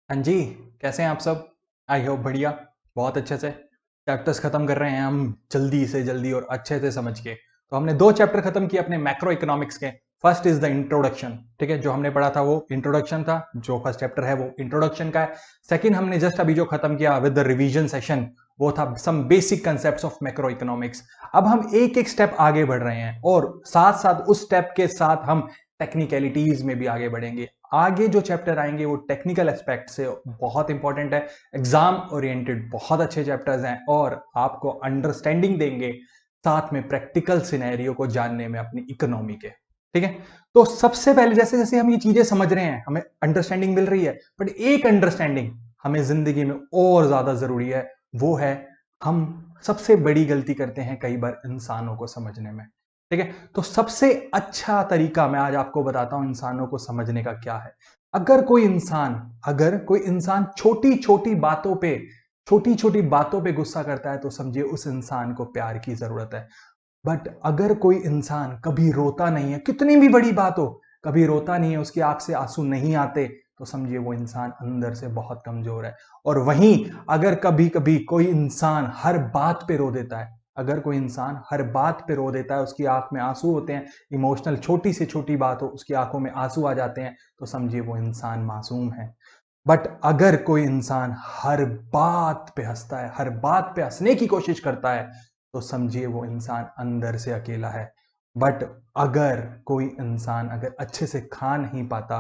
हाँ जी। कैसे हैं आप सब? आई होप बढ़िया। बहुत अच्छे से चैप्टर्स खत्म कर रहे हैं हम जल्दी से जल्दी और अच्छे से समझ के। तो हमने दो चैप्टर खत्म किए अपने मैक्रो इकोनॉमिक्स के। फर्स्ट इज द इंट्रोडक्शन, ठीक है, जो हमने पढ़ा था वो इंट्रोडक्शन था। जो फर्स्ट चैप्टर है वो इंट्रोडक्शन का है। सेकंड हमने जस्ट अभी जो खत्म किया विद द रिवीजन सेशन, वो था some basic concepts of macro economics. अब हम एक एक स्टेप आगे बढ़ रहे हैं और साथ साथ उस स्टेप के साथ हम टेक्निकलिटीज में भी आगे बढ़ेंगे। आगे जो चैप्टर आएंगे वो टेक्निकल एस्पेक्ट से बहुत इंपॉर्टेंट है, एग्जाम ओरिएंटेड बहुत अच्छे चैप्टर्स हैं और आपको अंडरस्टैंडिंग देंगे, साथ में प्रैक्टिकल सिनेरियो को जानने में अपनी इकोनॉमी के। ठीक है, तो सबसे पहले जैसे जैसे हम ये चीजें समझ रहे हैं, हमें अंडरस्टैंडिंग मिल रही है, बट एक अंडरस्टैंडिंग हमें जिंदगी में और ज्यादा जरूरी है। वो है, हम सबसे बड़ी गलती करते हैं कई बार इंसानों को समझने में। ठीक है, तो सबसे अच्छा तरीका मैं आज आपको बताता हूं इंसानों को समझने का क्या है। अगर कोई इंसान छोटी छोटी बातों पे गुस्सा करता है तो समझिए उस इंसान को प्यार की जरूरत है। बट अगर कोई इंसान कभी रोता नहीं है, कितनी भी बड़ी बात हो, कभी रोता नहीं है, उसकी आंख से आंसू नहीं आते, तो समझिए वो इंसान अंदर से बहुत कमजोर है। और वहीं अगर कभी कभी कोई इंसान हर बात पे रो देता है, अगर कोई इंसान हर बात पे रो देता है, उसकी आंख में आंसू होते हैं, इमोशनल छोटी से छोटी बात हो उसकी आंखों में आंसू आ जाते हैं, तो समझिए वो इंसान मासूम है। बट अगर कोई इंसान हर बात पे हंसता है, हर बात पे हंसने की कोशिश करता है, तो समझिए वो इंसान अंदर से अकेला है। बट अगर कोई इंसान अगर अच्छे से खा नहीं पाता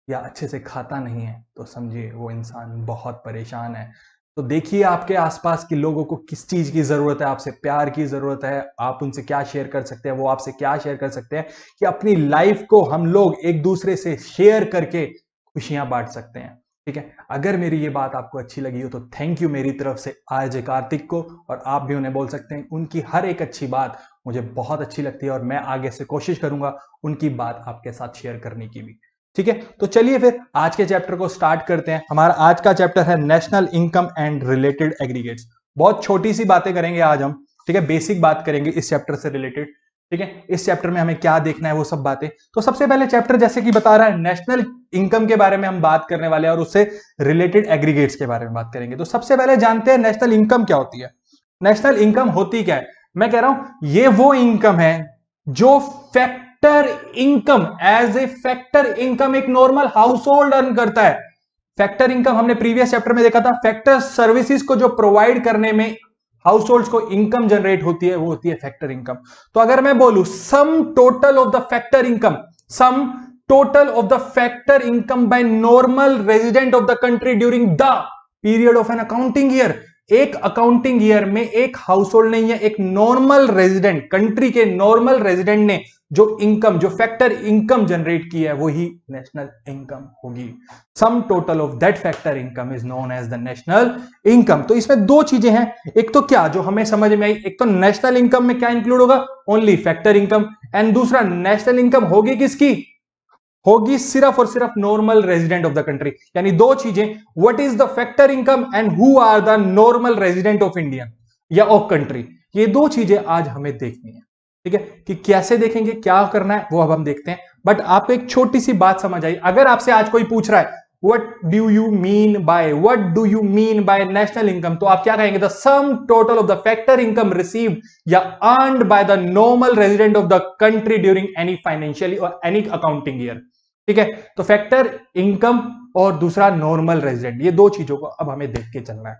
या अच्छे से खाता नहीं है, तो समझिए वो इंसान बहुत परेशान है। तो देखिए आपके आसपास के लोगों को किस चीज की जरूरत है, आपसे प्यार की जरूरत है, आप उनसे क्या शेयर कर सकते हैं, वो आपसे क्या शेयर कर सकते हैं, कि अपनी लाइफ को हम लोग एक दूसरे से शेयर करके खुशियां बांट सकते हैं। ठीक है, अगर मेरी ये बात आपको अच्छी लगी हो तो थैंक यू मेरी तरफ से आज कार्तिक को, और आप भी उन्हें बोल सकते हैं उनकी हर एक अच्छी बात मुझे बहुत अच्छी लगती है और मैं आगे से कोशिश करूंगा उनकी बात आपके साथ शेयर करने की भी। ठीक है, तो चलिए फिर आज के चैप्टर को स्टार्ट करते हैं। हमारा आज का चैप्टर है national income and related aggregates. बहुत छोटी सी बातें करेंगे आज हम, ठीक है, बेसिक बात करेंगे इस चैप्टर से रिलेटेड। ठीक है, इस चैप्टर में हमें क्या देखना है वो सब बातें। तो सबसे पहले चैप्टर जैसे कि बता रहा है नेशनल इनकम के बारे में हम बात करने वाले हैं और उससे रिलेटेड एग्रीगेट्स के बारे में बात करेंगे। तो सबसे पहले जानते हैं नेशनल इनकम क्या होती है। नेशनल इनकम होती क्या है? मैं कह रहा हूं ये वो इनकम है जो factor income, as a factor income एक नॉर्मल हाउस होल्ड अर्न करता है। फैक्टर इनकम हमने प्रीवियस चैप्टर में देखा था, फैक्टर सर्विसेज को जो प्रोवाइड करने में हाउस होल्ड को इनकम जनरेट होती है वो होती है फैक्टर इनकम। तो अगर मैं बोलूं सम total of the factor income, some total of the factor income by normal resident of the country during the period of an accounting year, एक अकाउंटिंग ईयर में एक हाउस होल्ड ने या एक नॉर्मल रेजिडेंट, कंट्री के normal resident ने जो income, जो फैक्टर इनकम जनरेट की है वही नेशनल इनकम होगी। Sum total of that factor income is known as the national income. तो इसमें दो चीजें हैं, एक तो क्या जो हमें समझ में आई, एक तो नेशनल इनकम में क्या इंक्लूड होगा, ओनली फैक्टर इनकम, एंड दूसरा नेशनल इनकम होगी किसकी, होगी सिर्फ और सिर्फ normal resident of the country. यानी दो चीजें, what is the factor income and who are the normal resident of India या ऑफ कंट्री। ये दो चीजें आज हमें देखनी है। ठीक है, कि कैसे देखेंगे, क्या करना है वो अब हम देखते हैं। बट आपको एक छोटी सी बात समझ आई, अगर आपसे आज कोई पूछ रहा है what do you mean by national income, तो आप क्या कहेंगे, the sum total of the factor income received या earned by the normal resident of the country during any financial और एनी अकाउंटिंग ईयर। ठीक है, तो फैक्टर इनकम और दूसरा नॉर्मल रेजिडेंट, ये दो चीजों को अब हमें देख के चलना है।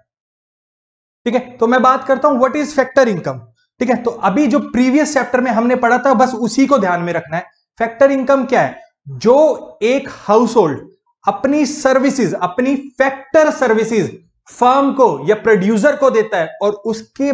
ठीक है, तो मैं बात करता हूं व्हाट इज फैक्टर इनकम। ठीक है, तो अभी जो प्रीवियस चैप्टर में हमने पढ़ा था बस उसी को ध्यान में रखना है। फैक्टर इनकम क्या है, जो एक हाउस होल्ड अपनी सर्विसेज, अपनी फैक्टर सर्विसेज फर्म को या प्रोड्यूसर को देता है और उसके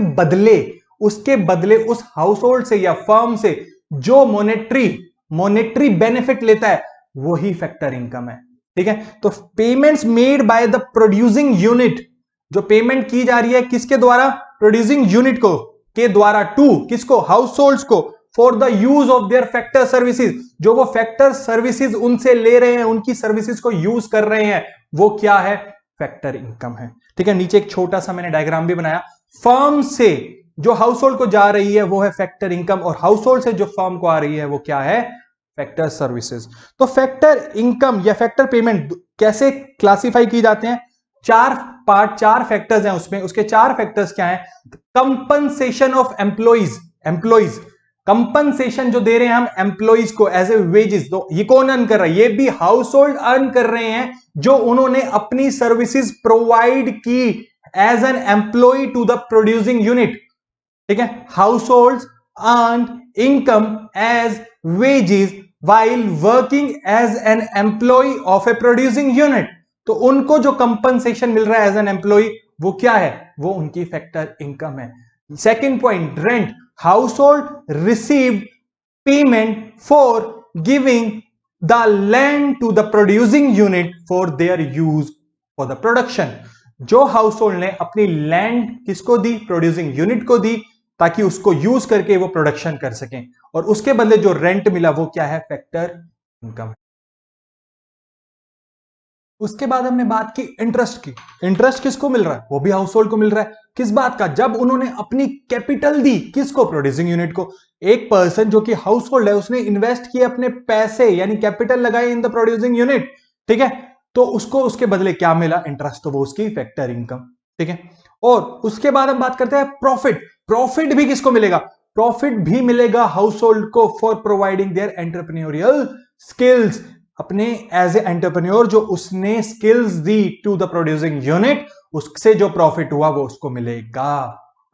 बदले उस हाउस होल्ड से या फर्म से जो मॉनेटरी बेनिफिट लेता है वही फैक्टर इनकम है। ठीक है, तो payments made by the producing unit, जो पेमेंट की जा रही है किसके द्वारा, प्रोड्यूसिंग यूनिट को के द्वारा, टू किसको, हाउस होल्ड्स को, for the use of their factor services, जो वो फैक्टर सर्विसेज उनसे ले रहे हैं, उनकी सर्विसेज को यूज कर रहे हैं, वो क्या है, फैक्टर इनकम है। ठीक है, नीचे एक छोटा सा मैंने डायग्राम भी बनाया, फर्म से जो हाउस होल्ड को जा रही है वो है फैक्टर इनकम और हाउस होल्ड से जो फर्म को आ रही है वो क्या है, फैक्टर सर्विसेज। तो फैक्टर इनकम या फैक्टर पेमेंट कैसे क्लासिफाई की जाते हैं? चार पार्ट, चार फैक्टर्स हैं उसमें। उसके चार फैक्टर्स क्या हैं? कंपनसेशन ऑफ एम्प्लॉइज कंपनसेशन जो दे रहे हैं हम एम्प्लॉइज को एज ए वेजेस, तो ये कौन अर्न कर रहा है? ये भी हाउस होल्ड अर्न कर रहे हैं जो उन्होंने अपनी सर्विसेज प्रोवाइड की as an employ to the producing unit. ठीक है, household earn income as wages while working as an employee of a producing unit। तो उनको जो कंपनसेशन मिल रहा है एज एन एम्प्लॉय, वो क्या है? वो उनकी फैक्टर इनकम है। Second point, rent. Household received payment for giving the land to the producing unit for their use for the production. जो हाउस होल्ड ने अपनी लैंड किसको दी? प्रोड्यूसिंग यूनिट को दी, ताकि उसको यूज करके वो प्रोडक्शन कर सकें, और उसके बदले जो रेंट मिला वो क्या है? Factor income. उसके बाद हमने बात की इंटरेस्ट की। इंटरेस्ट किसको मिल रहा है? वो भी हाउस होल्ड को मिल रहा है। किस बात का? जब उन्होंने अपनी कैपिटल दी, किसको? प्रोड्यूसिंग यूनिट को। एक पर्सन जो कि हाउस होल्ड है, उसने इन्वेस्ट किए अपने पैसे यानी कैपिटल लगाए इन द प्रोड्यूसिंग यूनिट। ठीक है, तो उसको उसके बदले क्या मिला? इंटरेस्ट। तो वो उसकी फैक्टर इनकम। ठीक है, और उसके बाद हम बात करते हैं प्रॉफिट। प्रॉफिट भी किसको मिलेगा? प्रॉफिट भी मिलेगा हाउस होल्ड को for providing their entrepreneurial skills. अपने एज ए एंटरप्रेन्योर जो उसने स्किल्स दी टू द प्रोड्यूसिंग यूनिट, उससे जो प्रॉफिट हुआ वो उसको मिलेगा।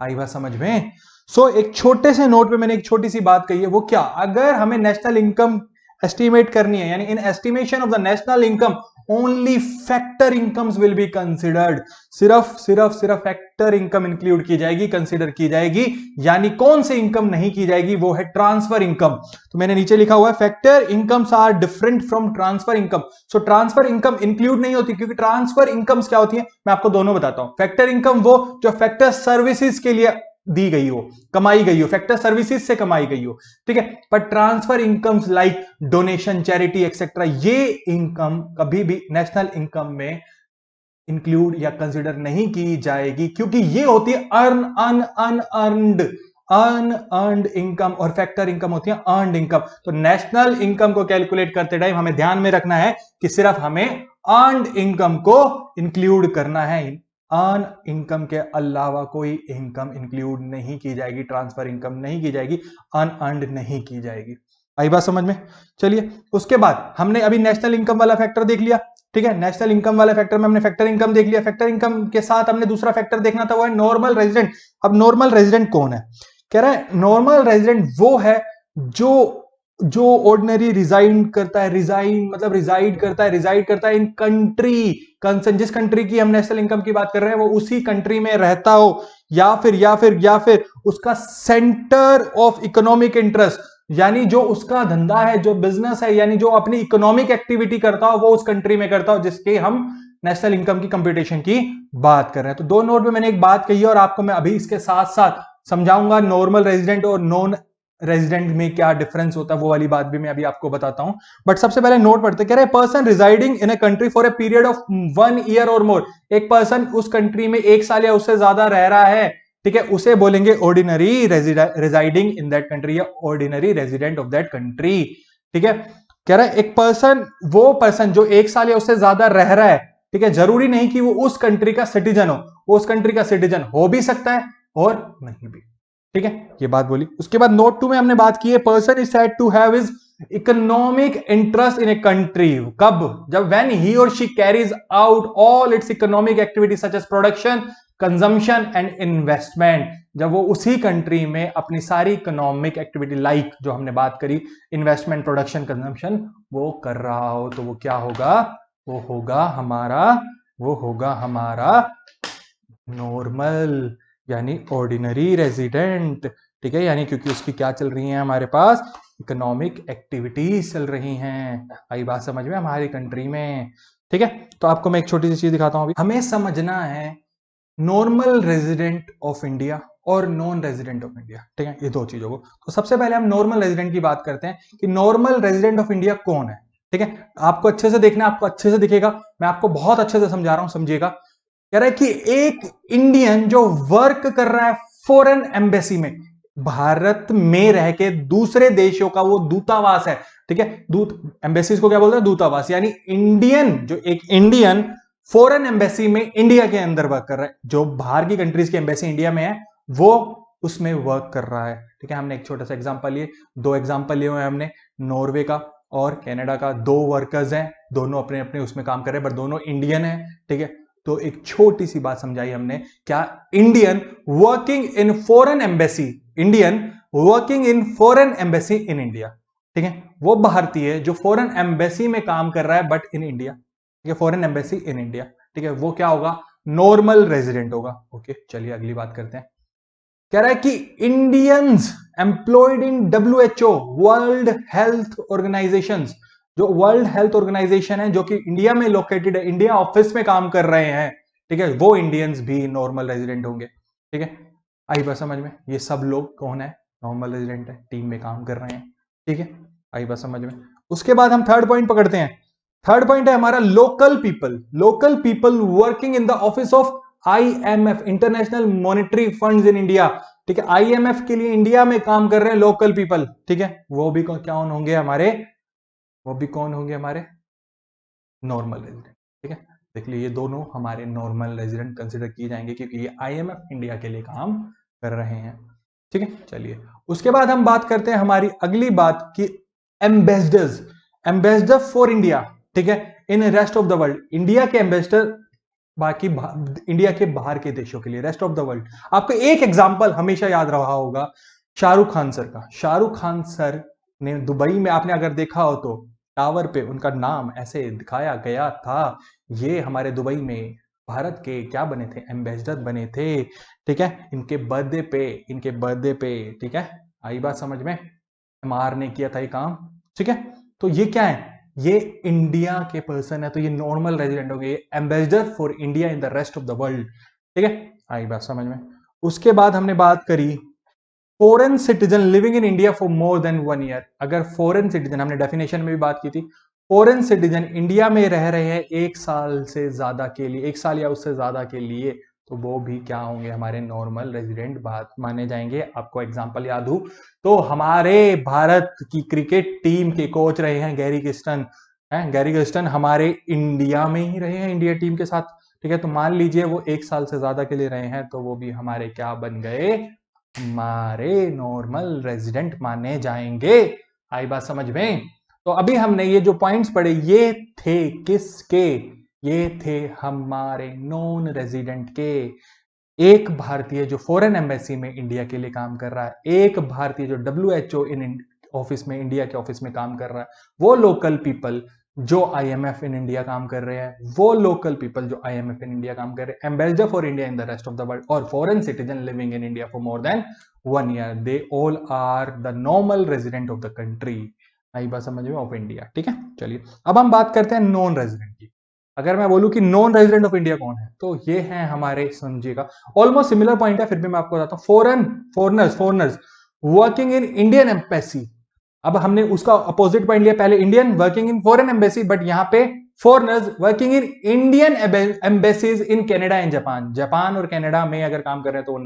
आई बात समझ में? सो एक छोटे से नोट पे मैंने एक छोटी सी बात कही है, वो क्या? अगर हमें नेशनल इनकम एस्टिमेट करनी है, यानी इन estimation of the national income only factor incomes will be considered. सिर्फ फैक्टर इनकम इंक्लूड की जाएगी, कंसिडर की जाएगी। यानी कौन से इनकम नहीं की जाएगी? वो है ट्रांसफर इनकम। तो मैंने नीचे लिखा हुआ है factor incomes are different from transfer income. So transfer income include नहीं होती, क्योंकि ट्रांसफर इनकम्स क्या होती है मैं आपको दोनों बताता हूं। फैक्टर इनकम वो जो फैक्टर सर्विसेज के लिए दी गई हो, कमाई गई हो, फैक्टर सर्विसेज से कमाई गई हो। ठीक है, पर transfer incomes like donation, charity etcetera, ये इनकम कभी भी नेशनल इनकम में इंक्लूड या कंसिडर नहीं की जाएगी, क्योंकि ये होती है अनअर्न्ड इनकम, और फैक्टर इनकम होती है अर्न्ड इनकम। तो नेशनल इनकम को कैलकुलेट करते टाइम हमें ध्यान में रखना है कि सिर्फ हमें अर्न्ड इनकम को इंक्लूड करना है। अर्न इनकम के अलावा कोई इनकम इंक्लूड नहीं की जाएगी, ट्रांसफर इनकम नहीं की जाएगी, अनअर्न्ड नहीं की जाएगी। आई बात समझ में? चलिए, उसके बाद हमने अभी नेशनल इनकम वाला फैक्टर देख लिया। ठीक है, नेशनल इनकम वाले फैक्टर में हमने फैक्टर इनकम देख लिया। फैक्टर इनकम के साथ हमने दूसरा फैक्टर देखना था, वो है नॉर्मल रेजिडेंट। अब नॉर्मल रेजिडेंट कौन है? कह रहा है नॉर्मल रेजिडेंट वो है जो ऑर्डिनरी रिजाइड करता है, रिजाइड करता है इन कंट्री कंसर्न। जिस कंट्री की हम नेशनल इनकम की बात कर रहे हैं, वो उसी कंट्री में रहता हो, या फिर उसका सेंटर ऑफ इकोनॉमिक इंटरेस्ट, यानी जो उसका धंधा है, जो बिजनेस है, यानी जो अपनी इकोनॉमिक एक्टिविटी करता हो, वो उस कंट्री में करता हो जिसके हम नेशनल इनकम की कंप्यूटेशन की बात कर रहे हैं। तो दो नोट में मैंने एक बात कही है, और आपको मैं अभी इसके साथ साथ समझाऊंगा नॉर्मल रेजिडेंट और नॉन रेजिडेंट में क्या डिफरेंस होता है, वो वाली बात भी मैं अभी आपको बताता हूं। बट सबसे पहले नोट पढ़ते। कह रहे हैं person residing in a country for a period of 1 year और मोर। एक पर्सन उस कंट्री में 1 साल या उससे ज्यादा रह रहा है, ठीक है, उसे बोलेंगे ordinary residing in that country, या ordinary resident of that country. ठीक है, कह रहा है एक पर्सन, वो पर्सन जो 1 साल या उससे ज्यादा रह रहा है, ठीक है, जरूरी नहीं कि वो उस कंट्री का सिटीजन हो, वो उस कंट्री का सिटीजन हो भी सकता है और नहीं भी। ठीक है, ये बात बोली। उसके बाद नोट 2 में हमने बात की है person is said to have his economic interest in a country. कब? जब व्हेन ही और she carries out all its economic activity such as production, consumption and investment. जब वो उसी कंट्री में अपनी सारी इकोनॉमिक एक्टिविटी लाइक जो हमने बात करी, इन्वेस्टमेंट, प्रोडक्शन, कंजम्पशन, वो कर रहा हो, तो वो क्या होगा? वो होगा हमारा नॉर्मल यानी ऑर्डिनरी रेजिडेंट। ठीक है, यानी क्योंकि उसकी क्या चल रही है, हमारे पास इकोनॉमिक एक्टिविटीज चल रही हैं। आई बात समझ में? हमारी कंट्री में। ठीक है, तो आपको मैं एक छोटी सी चीज दिखाता हूं। अभी हमें समझना है नॉर्मल रेजिडेंट ऑफ इंडिया और नॉन रेजिडेंट ऑफ इंडिया। ठीक है, ये दो चीजों को। तो सबसे पहले हम नॉर्मल रेजिडेंट की बात करते हैं कि नॉर्मल रेजिडेंट ऑफ इंडिया कौन है। ठीक है, आपको अच्छे से देखना, आपको अच्छे से दिखेगा, मैं आपको बहुत अच्छे से समझा रहा हूं, समझिएगा। कह रहा है कि एक इंडियन जो वर्क कर रहा है फॉरेन एम्बेसी में, भारत में रह के दूसरे देशों का वो दूतावास है, ठीक है। दूत एम्बेसीज को क्या बोलते हैं? दूतावास। यानी इंडियन, जो एक इंडियन फॉरेन एम्बेसी में इंडिया के अंदर वर्क कर रहा है, जो बाहर की कंट्रीज की एम्बेसी इंडिया में है वो उसमें वर्क कर रहा है, ठीक है। हमने एक छोटा सा एग्जांपल लिए, दो एग्जांपल लिए हुए हमने, नॉर्वे का और कनाडा का। दो वर्कर्स हैं, दोनों अपने अपने उसमें काम कर रहे हैं, बट दोनों इंडियन है, ठीक है। तो एक छोटी सी बात समझाई हमने, क्या Indian working in foreign embassy, Indian working in foreign embassy in India, ठीक है। वो भारतीय जो फॉरेन एम्बेसी में काम कर रहा है बट इन इंडिया, ठीक है, फॉरेन एम्बेसी इन इंडिया, ठीक है, वो क्या होगा? नॉर्मल रेजिडेंट होगा। ओके, चलिए अगली बात करते हैं। कह रहा है कि Indians employed in WHO, world health organization, जो वर्ल्ड हेल्थ ऑर्गेनाइजेशन है जो कि इंडिया में लोकेटेड है, इंडिया ऑफिस में काम कर रहे हैं, ठीक है, वो इंडियंस भी नॉर्मल रेजिडेंट होंगे, ठीक है। आई बात समझ में? ये सब लोग कौन है? नॉर्मल रेजिडेंट है, टीम में काम कर रहे हैं, ठीक है। आई बात समझ में? उसके बाद हम थर्ड पॉइंट पकड़ते हैं। थर्ड पॉइंट है हमारा local people, local people working in the office of IMF, international monetary funds in India, ठीक है। IMF के लिए इंडिया में काम कर रहे हैं लोकल पीपल, ठीक है। वो भी कौन होंगे हमारे? वो भी कौन होंगे हमारे? नॉर्मल रेजिडेंट, ठीक है। देख लीजिए, ये दोनों हमारे नॉर्मल रेजिडेंट कंसिडर किए जाएंगे क्योंकि ये IMF इंडिया के लिए काम कर रहे हैं, ठीक है। चलिए उसके बाद हम बात करते हैं हमारी अगली बात की, एम्बेसडर्स, एम्बेसडर फॉर इंडिया, ठीक है, in rest of the world. India के एम्बेसडर बाकी इंडिया के बाहर के देशों के लिए, रेस्ट ऑफ द वर्ल्ड। आपको एक एग्जांपल हमेशा याद रहा होगा शाहरुख खान सर का। शाहरुख खान सर ने दुबई में, आपने अगर देखा हो तो टावर पे उनका नाम ऐसे दिखाया गया था, ये हमारे दुबई में भारत के क्या बने थे? एम्बेसडर बने थे, ठीक है, इनके बर्थडे पे, इनके बर्थडे पे, ठीक है। आई बात समझ में? MR ने किया था ये काम, ठीक है। तो ये क्या है? ये इंडिया के पर्सन है, तो ये नॉर्मल रेजिडेंट हो गए, ambassador for India in the rest of the world, ठीक है। आई बात समझ में? उसके बाद हमने बात करी foreign citizen living in India for more than 1 year. अगर फॉरेन सिटीजन, हमने डेफिनेशन में भी बात की थी, फॉरेन सिटीजन इंडिया में रह रहे हैं 1 साल से ज्यादा के लिए, 1 साल या उससे ज्यादा के लिए, तो वो भी क्या होंगे? हमारे नॉर्मल रेजिडेंट बात माने जाएंगे। आपको एग्जांपल याद हो तो हमारे भारत की क्रिकेट टीम के कोच रहे हैं गैरी किस्टन, हैं गैरी किस्टन हमारे इंडिया में ही रहे हैं, इंडिया टीम के साथ, ठीक है। तो मान लीजिए वो 1 साल से ज्यादा के लिए रहे हैं, तो वो भी हमारे क्या बन गए? हमारे नॉर्मल रेजिडेंट माने जाएंगे। आई बात समझ में? तो अभी हमने ये जो पॉइंट्स पढ़े ये थे किसके? ये थे हमारे नॉन रेजिडेंट के। एक भारतीय जो फॉरेन एम्बेसी में इंडिया के लिए काम कर रहा है, एक भारतीय जो WHO इन ऑफिस में, इंडिया के ऑफिस में काम कर रहा है, वो लोकल पीपल जो IMF इन इंडिया काम कर रहे हैं, वो लोकल पीपल जो IMF इन इंडिया काम कर रहे हैं, ambassador for India in the rest of the world, और foreign citizen living in India for more than 1 year, they all are the normal resident of the country. आई बात समझ में? ऑफ इंडिया, ठीक है। चलिए अब हम बात करते हैं नॉन रेजिडेंट की। अगर मैं बोलूं कि नॉन रेजिडेंट ऑफ इंडिया कौन है, तो ये है हमारे, समझिएगा ऑलमोस्ट सिमिलर पॉइंट है, फिर भी मैं आपको बताता हूं। Foreigners working in Indian embassy. अब हमने उसका अपोजिट पॉइंट लिया, पहले Indian working in foreign embassy, but यहां पे foreigners working in Indian embassies in Canada and Japan. Japan और कनाडा में अगर काम कर रहे हैं तो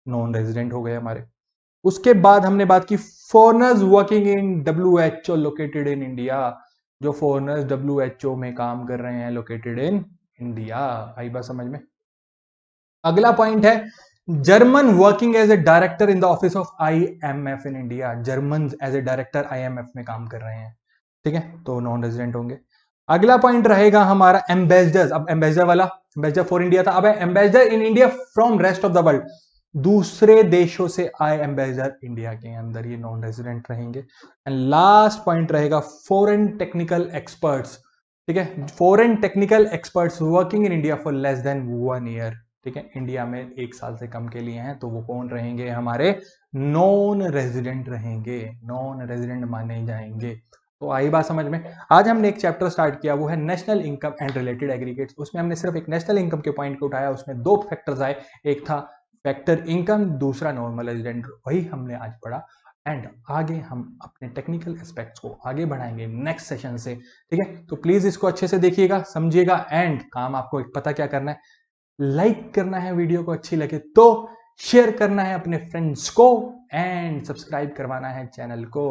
नॉन रेजिडेंट हो गए हमारे। उसके बाद हमने बात की foreigners working in WHO located in India, जो फॉरनर्स WHO में काम कर रहे हैं लोकेटेड इन इंडिया। आई बात समझ में? अगला पॉइंट है German working as a director in the office of IMF in India. German as a director IMF में काम कर रहे हैं, ठीक है, तो नॉन रेजिडेंट होंगे। अगला पॉइंट रहेगा हमारा एम्बेसडर्स। अब एम्बेसडर वाला, एम्बेसडर फॉर इंडिया था, अब ambassador in India from rest of the world. दूसरे देशों से आए एम्बेसडर इंडिया के अंदर, ये नॉन रेजिडेंट रहेंगे। एंड लास्ट पॉइंट रहेगा फॉरेन टेक्निकल एक्सपर्ट्स, ठीक है, foreign technical experts working in India for less than 1 year, ठीक है, इंडिया में 1 साल से कम के लिए हैं, तो वो कौन रहेंगे? हमारे नॉन रेजिडेंट रहेंगे, नॉन रेजिडेंट माने जाएंगे। तो आई बात समझ में? आज हमने एक चैप्टर स्टार्ट किया, वो है national income and related aggregates. उसमें हमने सिर्फ एक नेशनल इनकम के पॉइंट को उठाया, उसमें 2 फैक्टर्स आए, एक था फैक्टर इनकम, दूसरा नॉर्मल रेजिडेंट, वही हमने आज पढ़ा। एंड आगे हम अपने टेक्निकल एस्पेक्ट्स को आगे बढ़ाएंगे नेक्स्ट सेशन से, ठीक है। तो प्लीज इसको अच्छे से देखिएगा, समझिएगा, एंड काम आपको पता क्या करना है, लाइक करना है वीडियो को अच्छी लगे तो, शेयर करना है अपने फ्रेंड्स को एंड सब्सक्राइब करवाना है चैनल को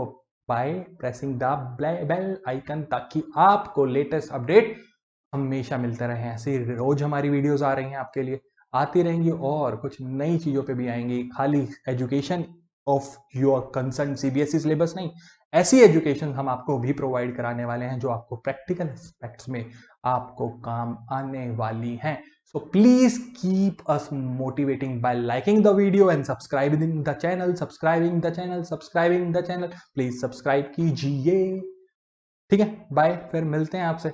by pressing the bell icon, ताकि आपको लेटेस्ट अपडेट हमेशा मिलते रहे। ऐसे रोज हमारी वीडियोस आ रही हैं आपके लिए, आती रहेंगी और कुछ नई चीजों पे भी आएंगी। खाली education of your concern CBSE syllabus नहीं, ऐसी एजुकेशन हम आपको भी प्रोवाइड कराने वाले हैं जो आपको प्रैक्टिकल एस्पेक्ट्स में आपको काम आने वाली हैं। So please keep us motivating by liking the video and subscribing the channel, subscribing the channel. Please subscribe कीजिए। ठीक है, बाय, फिर मिलते हैं आपसे।